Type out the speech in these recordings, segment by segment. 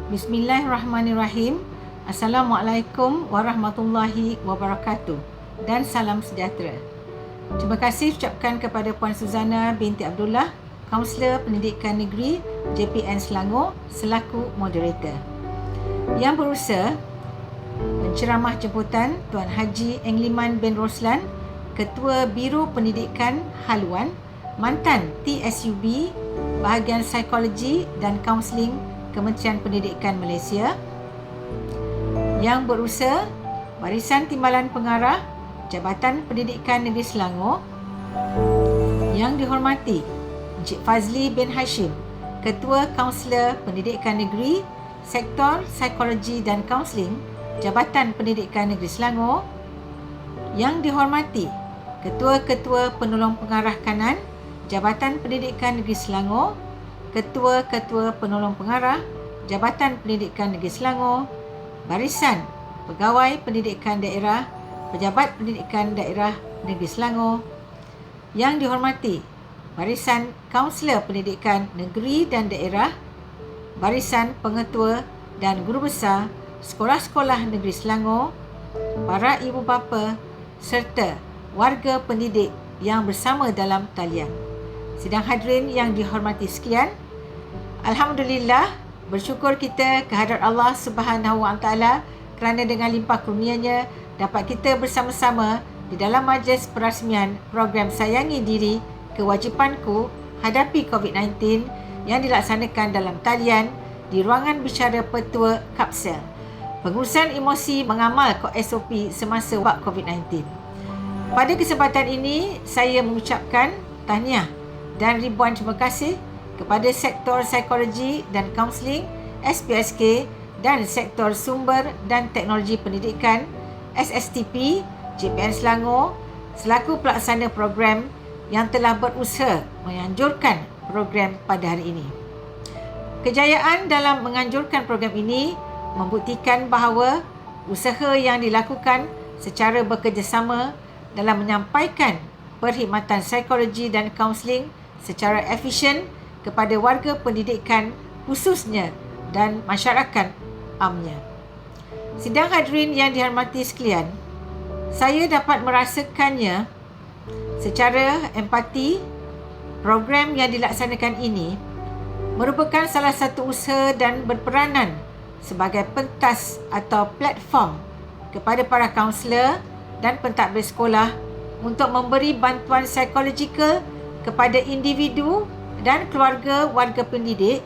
Bismillahirrahmanirrahim. Assalamualaikum warahmatullahi wabarakatuh dan salam sejahtera. Terima kasih ucapkan kepada Puan Suzana binti Abdullah, Kaunselor Pendidikan Negeri JPN Selangor selaku moderator. Yang berusaha penceramah jemputan Tuan Haji Engliman bin Roslan, Ketua Biro Pendidikan Haluan, mantan TSUB, Bahagian Psikologi dan Kaunseling Kementerian Pendidikan Malaysia. Yang berusaha Barisan Timbalan Pengarah Jabatan Pendidikan Negeri Selangor. Yang dihormati Encik Fazli bin Hashim, Ketua Kaunselor Pendidikan Negeri, Sektor Psikologi dan Kaunseling Jabatan Pendidikan Negeri Selangor. Yang dihormati Ketua-Ketua Penolong Pengarah Kanan Jabatan Pendidikan Negeri Selangor, Ketua-Ketua Penolong Pengarah Jabatan Pendidikan Negeri Selangor, Barisan Pegawai Pendidikan Daerah Pejabat Pendidikan Daerah Negeri Selangor. Yang dihormati Barisan Kaunselor Pendidikan Negeri dan Daerah, Barisan Pengetua dan Guru Besar Sekolah-Sekolah Negeri Selangor, para ibu bapa serta warga pendidik yang bersama dalam talian. Sidang hadirin yang dihormati sekalian, alhamdulillah, bersyukur kita kehadrat Allah Subhanahu Wa Taala kerana dengan limpah kurnianya dapat kita bersama-sama di dalam majlis perasmian program Sayangi Diri Kewajipanku Hadapi COVID-19 yang dilaksanakan dalam talian di ruangan bicara Petua Kapsel. Pengurusan emosi mengamal SOP semasa wabak COVID-19. Pada kesempatan ini, saya mengucapkan tahniah dan ribuan terima kasih kepada Sektor Psikologi dan Kaunseling SPSK dan Sektor Sumber dan Teknologi Pendidikan SSTP JPN Selangor selaku pelaksana program yang telah berusaha menganjurkan program pada hari ini. Kejayaan dalam menganjurkan program ini membuktikan bahawa usaha yang dilakukan secara bekerjasama dalam menyampaikan perkhidmatan psikologi dan kaunseling secara efisien kepada warga pendidikan khususnya dan masyarakat amnya. Sidang hadirin yang dihormati sekalian, saya dapat merasakannya secara empati. Program yang dilaksanakan ini merupakan salah satu usaha dan berperanan sebagai pentas atau platform kepada para kaunselor dan pentadbir sekolah untuk memberi bantuan psikologikal kepada individu dan keluarga warga pendidik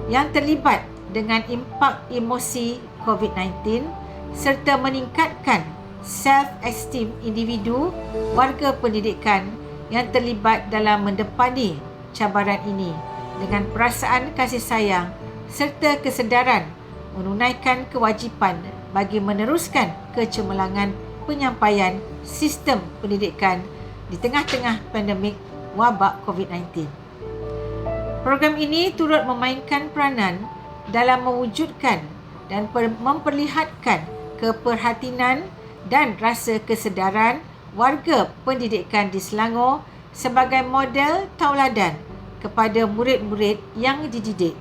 yang terlibat dengan impak emosi COVID-19 serta meningkatkan self-esteem individu warga pendidikan yang terlibat dalam mendepani cabaran ini dengan perasaan kasih sayang serta kesedaran menunaikan kewajipan bagi meneruskan kecemerlangan penyampaian sistem pendidikan di tengah-tengah pandemik wabak COVID-19. Program ini turut memainkan peranan dalam mewujudkan dan memperlihatkan keperhatian dan rasa kesedaran warga pendidikan di Selangor sebagai model tauladan kepada murid-murid yang dididik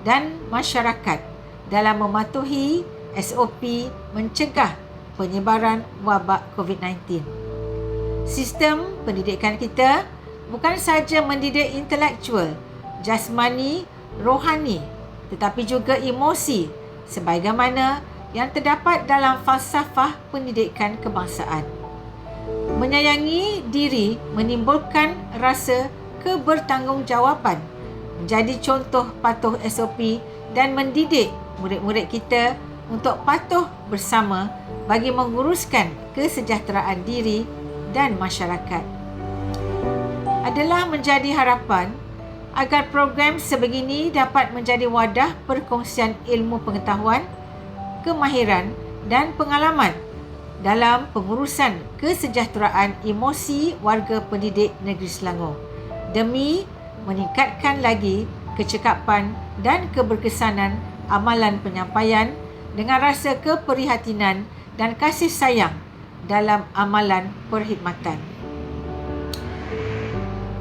dan masyarakat dalam mematuhi SOP mencegah penyebaran wabak COVID-19. Sistem pendidikan kita bukan sahaja mendidik intelektual, jasmani, rohani, tetapi juga emosi sebagaimana yang terdapat dalam falsafah pendidikan kebangsaan. Menyayangi diri menimbulkan rasa kebertanggungjawaban, menjadi contoh patuh SOP dan mendidik murid-murid kita untuk patuh bersama bagi menguruskan kesejahteraan diri dan masyarakat. Adalah menjadi harapan agar program sebegini dapat menjadi wadah perkongsian ilmu pengetahuan, kemahiran dan pengalaman dalam pengurusan kesejahteraan emosi warga pendidik negeri Selangor demi meningkatkan lagi kecekapan dan keberkesanan amalan penyampaian dengan rasa keprihatinan dan kasih sayang dalam amalan perkhidmatan.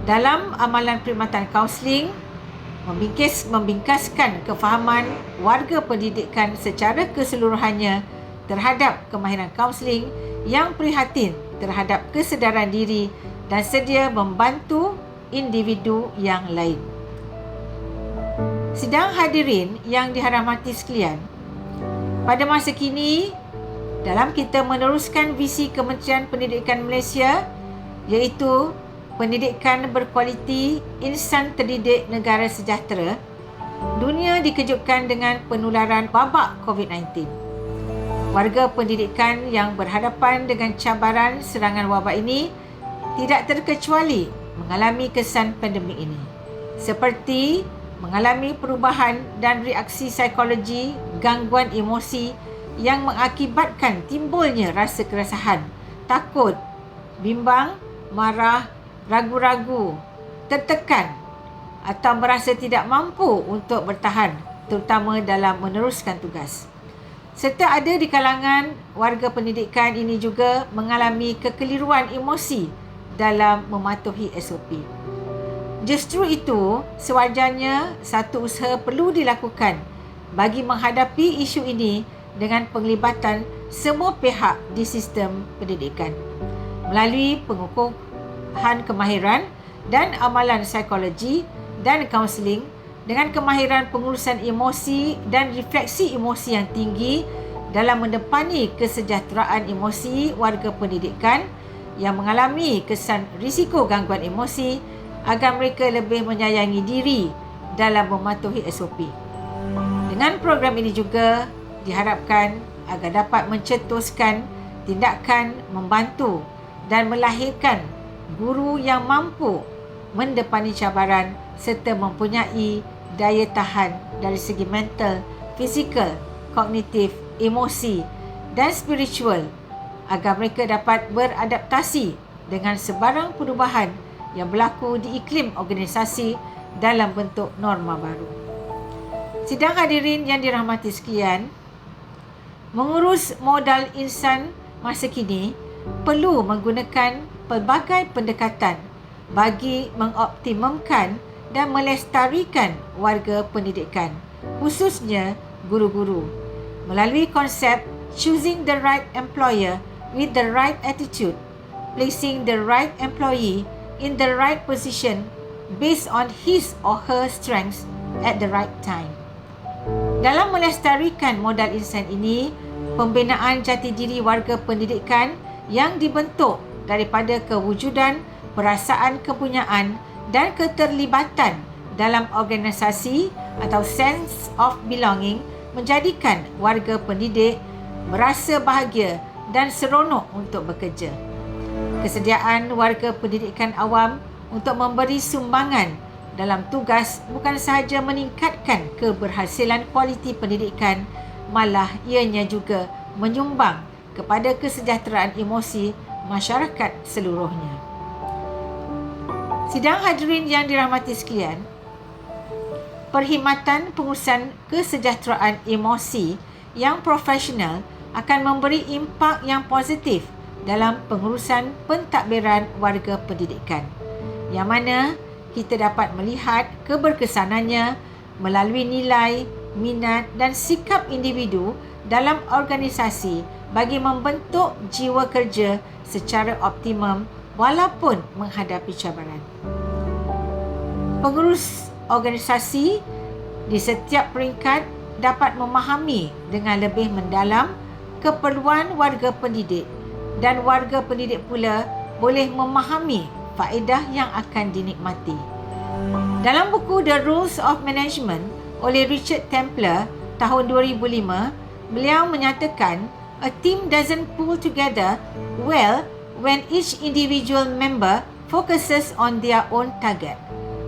Dalam amalan perkhidmatan kaunseling, membingkaskan kefahaman warga pendidikan secara keseluruhannya terhadap kemahiran kaunseling yang prihatin terhadap kesedaran diri dan sedia membantu individu yang lain. Sidang hadirin yang dirahmati sekalian, pada masa kini, dalam kita meneruskan visi Kementerian Pendidikan Malaysia, iaitu pendidikan berkualiti, insan terdidik negara sejahtera, dunia dikejutkan dengan penularan wabak COVID-19. Warga pendidikan yang berhadapan dengan cabaran serangan wabak ini tidak terkecuali mengalami kesan pandemik ini, seperti mengalami perubahan dan reaksi psikologi, gangguan emosi yang mengakibatkan timbulnya rasa keresahan, takut, bimbang, marah, ragu-ragu, tertekan atau merasa tidak mampu untuk bertahan, terutama dalam meneruskan tugas. Serta ada di kalangan warga pendidikan ini juga mengalami kekeliruan emosi dalam mematuhi SOP. Justru itu, sewajarnya satu usaha perlu dilakukan bagi menghadapi isu ini dengan penglibatan semua pihak di sistem pendidikan melalui pengukuhan kemahiran dan amalan psikologi dan kaunseling dengan kemahiran pengurusan emosi dan refleksi emosi yang tinggi dalam mendepani kesejahteraan emosi warga pendidikan yang mengalami kesan risiko gangguan emosi agar mereka lebih menyayangi diri dalam mematuhi SOP. Dengan program ini juga diharapkan agar dapat mencetuskan tindakan membantu dan melahirkan guru yang mampu mendepani cabaran serta mempunyai daya tahan dari segi mental, fizikal, kognitif, emosi dan spiritual agar mereka dapat beradaptasi dengan sebarang perubahan yang berlaku di iklim organisasi dalam bentuk norma baru. Sidang hadirin yang dirahmati sekalian, mengurus modal insan masa kini perlu menggunakan pelbagai pendekatan bagi mengoptimumkan dan melestarikan warga pendidikan, khususnya guru-guru, melalui konsep choosing the right employer with the right attitude, placing the right employee in the right position based on his or her strengths at the right time. Dalam melestarikan modal insan ini, pembinaan jati diri warga pendidikan yang dibentuk daripada kewujudan perasaan kepunyaan dan keterlibatan dalam organisasi atau sense of belonging menjadikan warga pendidik merasa bahagia dan seronok untuk bekerja. Kesediaan warga pendidikan awam untuk memberi sumbangan dalam tugas bukan sahaja meningkatkan keberhasilan kualiti pendidikan, malah ianya juga menyumbang kepada kesejahteraan emosi masyarakat seluruhnya. Sidang hadirin yang dirahmati sekalian, perkhidmatan pengurusan kesejahteraan emosi yang profesional akan memberi impak yang positif dalam pengurusan pentadbiran warga pendidikan, yang mana kita dapat melihat keberkesanannya melalui nilai, minat dan sikap individu dalam organisasi bagi membentuk jiwa kerja secara optimum walaupun menghadapi cabaran. Pengurus organisasi di setiap peringkat dapat memahami dengan lebih mendalam keperluan warga pendidik dan warga pendidik pula boleh memahami faedah yang akan dinikmati. Dalam buku The Rules of Management oleh Richard Templer tahun 2005, beliau menyatakan, "A team doesn't pull together well when each individual member focuses on their own target."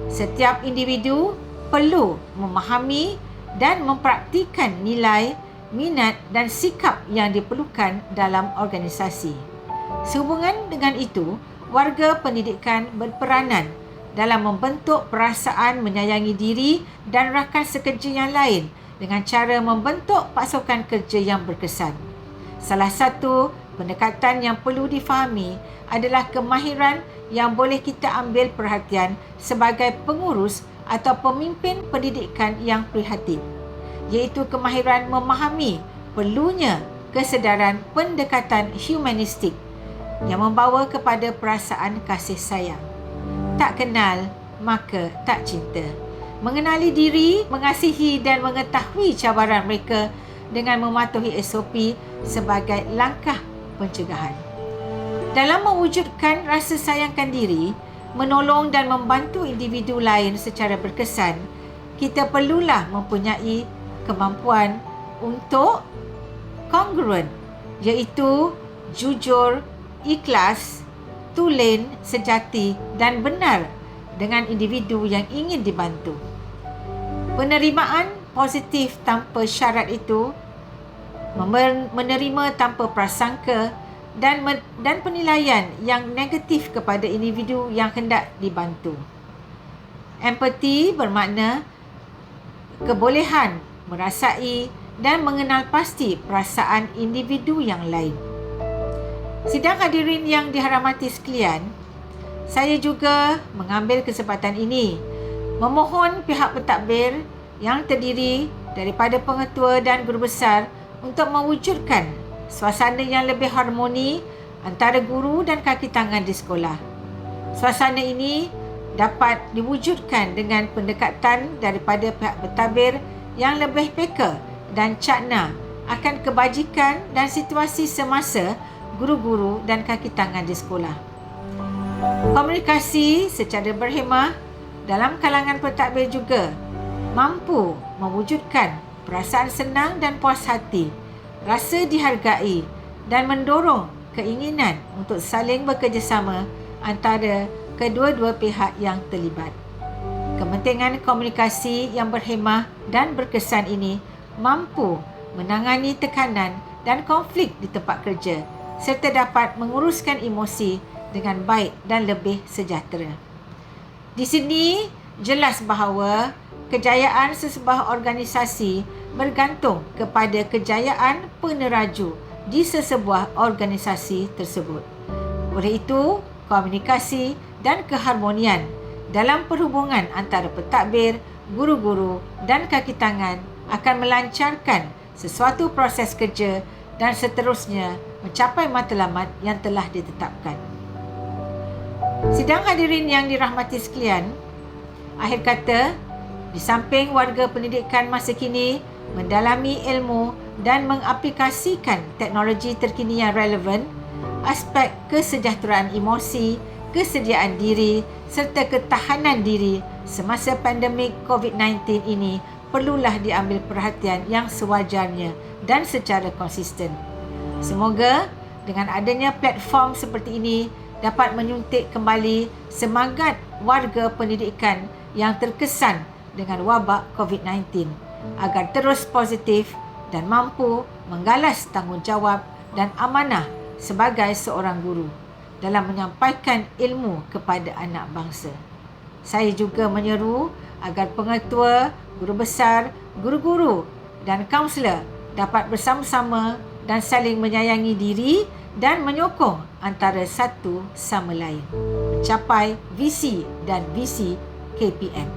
Setiap individu perlu memahami dan mempraktikkan nilai, minat dan sikap yang diperlukan dalam organisasi. Sehubungan dengan itu, warga pendidikan berperanan dalam membentuk perasaan menyayangi diri dan rakan sekerja yang lain dengan cara membentuk pasukan kerja yang berkesan. Salah satu pendekatan yang perlu difahami adalah kemahiran yang boleh kita ambil perhatian sebagai pengurus atau pemimpin pendidikan yang prihatin, iaitu kemahiran memahami perlunya kesedaran pendekatan humanistik yang membawa kepada perasaan kasih sayang. Tak kenal, maka tak cinta. Mengenali diri, mengasihi dan mengetahui cabaran mereka dengan mematuhi SOP sebagai langkah pencegahan. Dalam mewujudkan rasa sayangkan diri, menolong dan membantu individu lain secara berkesan, kita perlulah mempunyai kemampuan untuk kongruent, iaitu jujur, ikhlas, tulen, sejati dan benar dengan individu yang ingin dibantu. Penerimaan positif tanpa syarat itu, menerima tanpa prasangka dan penilaian yang negatif kepada individu yang hendak dibantu. Empati bermakna kebolehan merasai dan mengenal pasti perasaan individu yang lain. Sidang hadirin yang dihormati sekalian, saya juga mengambil kesempatan ini memohon pihak pentadbir yang terdiri daripada pengetua dan guru besar untuk mewujudkan suasana yang lebih harmoni antara guru dan kaki tangan di sekolah. Suasana ini dapat diwujudkan dengan pendekatan daripada pihak pentadbir yang lebih peka dan cakna akan kebajikan dan situasi semasa guru-guru dan kaki tangan di sekolah. Komunikasi secara berhemah dalam kalangan pentadbir juga mampu mewujudkan perasaan senang dan puas hati, rasa dihargai dan mendorong keinginan untuk saling bekerjasama antara kedua-dua pihak yang terlibat. Kepentingan komunikasi yang berhemah dan berkesan ini mampu menangani tekanan dan konflik di tempat kerja serta dapat menguruskan emosi dengan baik dan lebih sejahtera. Di sini jelas bahawa kejayaan sesebuah organisasi bergantung kepada kejayaan peneraju di sesebuah organisasi tersebut. Oleh itu, komunikasi dan keharmonian dalam perhubungan antara pentadbir, guru-guru dan kaki tangan akan melancarkan sesuatu proses kerja dan seterusnya mencapai matlamat yang telah ditetapkan. Sidang hadirin yang dirahmati sekalian, akhir kata, di samping warga pendidikan masa kini mendalami ilmu dan mengaplikasikan teknologi terkini yang relevan, aspek kesejahteraan emosi, kesediaan diri serta ketahanan diri semasa pandemik COVID-19 ini perlulah diambil perhatian yang sewajarnya dan secara konsisten. Semoga dengan adanya platform seperti ini dapat menyuntik kembali semangat warga pendidikan yang terkesan dengan wabak COVID-19 agar terus positif dan mampu menggalas tanggungjawab dan amanah sebagai seorang guru dalam menyampaikan ilmu kepada anak bangsa. Saya juga menyeru agar pengetua, guru besar, guru-guru dan kaunselor dapat bersama-sama dan saling menyayangi diri dan menyokong antara satu sama lain mencapai visi dan visi KPM.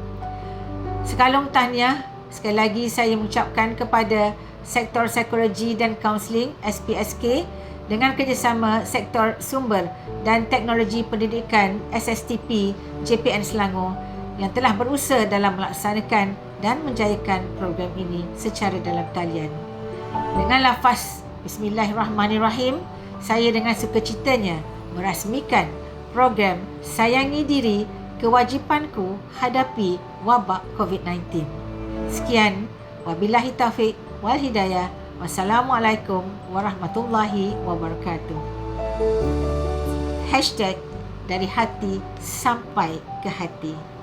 Sekalung tahniah, sekali lagi saya mengucapkan kepada Sektor Psikologi dan Kaunseling SPSK dengan kerjasama Sektor Sumber dan Teknologi Pendidikan SSTP JPN Selangor yang telah berusaha dalam melaksanakan dan menjayakan program ini secara dalam talian. Dengan lafaz Bismillahirrahmanirrahim, saya dengan sukacitanya merasmikan program Sayangi Diri, Kewajipanku Hadapi Wabak COVID-19. Sekian, wabillahi taufiq wal hidayah. Wassalamualaikum warahmatullahi wabarakatuh. #dari hati sampai ke hati.